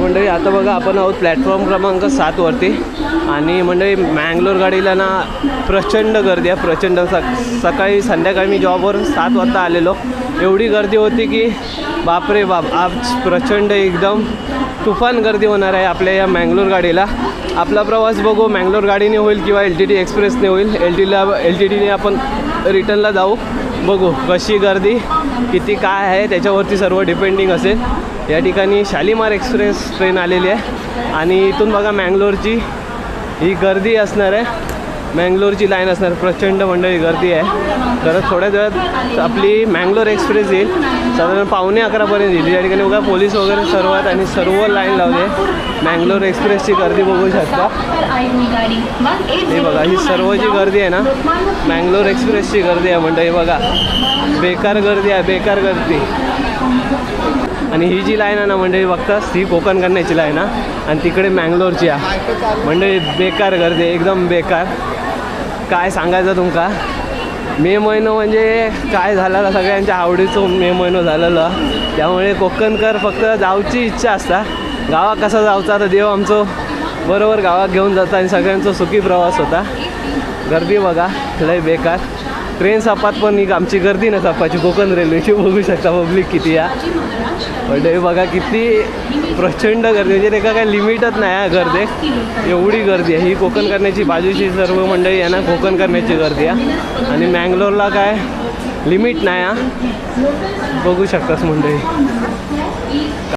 मंडळी आता बघा आपण आहोत प्लॅटफॉर्म क्रमांक 7 वरती आणि मंडळी मँगलोर गाडीला ना प्रचंड गर्दी आहे, प्रचंड. सकाळी संध्याकाळी मी जॉबवर 7 वाजता आलेलो, एवढी गर्दी होती की बापरे बाप. आज प्रचंड एकदम तुफान गर्दी होणार आहे आपल्या या मँगलोर गाडीला. आपला प्रवास बघू मँगलोर गाडीने होईल किंवा LTT एक्सप्रेसने होईल. LTTने आपण रिटर्नला जाऊ, बघू कशी गर्दी किती काय आहे त्याच्यावरती सर्व डिपेंडिंग असेल. या ठिकाणी शालीमार एक्सप्रेस ट्रेन आलेली आहे आणि इथून बघा मँगलोरची ही गर्दी असणार आहे, मँगलोरची लाईन असणार. प्रचंड मंडळी गर्दी आहे. तर थोड्याच वेळात आपली मँगलोर एक्सप्रेस येईल, साधारण 11:15पर्यंत येईल. या ठिकाणी बघा पोलीस वगैरे सर्व आहेत आणि सर्व लाईन लावली आहे. मँगलोर एक्सप्रेसची गर्दी बघू शकता. हे बघा ही सर्व जी गर्दी आहे ना मँगलोर एक्सप्रेसची गर्दी आहे मंडळी. बघा बेकार गर्दी आहे, बेकार गर्दी. आणि ही जी लाईन आहे ना मंडळी बघताच ही कोकण कन्याची लाईन आहे आणि तिकडे मँगलोरची आहे मंडळी. बेकार गर्दी एकदम बेकार. काय सांगायचं तुमका, मे महिना म्हणजे काय झालेलं सगळ्यांच्या आवडीचं मे महिना झालेलं. त्यामुळे कोकणकर फक्त जाऊची इच्छा असता. गावा कसा जाऊचा तर देव आमचं बरोबर गावात घेऊन जाता आणि सगळ्यांचा सुखी प्रवास होता. गर्दी बघा लय बेकार. ट्रेन सपात पण ही आमची गर्दी ना सपाची कोकण रेल्वेची बघू शकता पब्लिक किती या. म्हणजे बघा किती प्रचंड गर्दी, म्हणजे त्याला काही लिमिटच नाही आहे गर्दी, एवढी गर्दी आहे. ही कोकण करण्याची बाजूची सर्व मंडळी यांना कोकण करण्याची गर्दी आहे आणि मँगलोरला काय लिमिट नाही आहे, बघू शकताच मंडळी.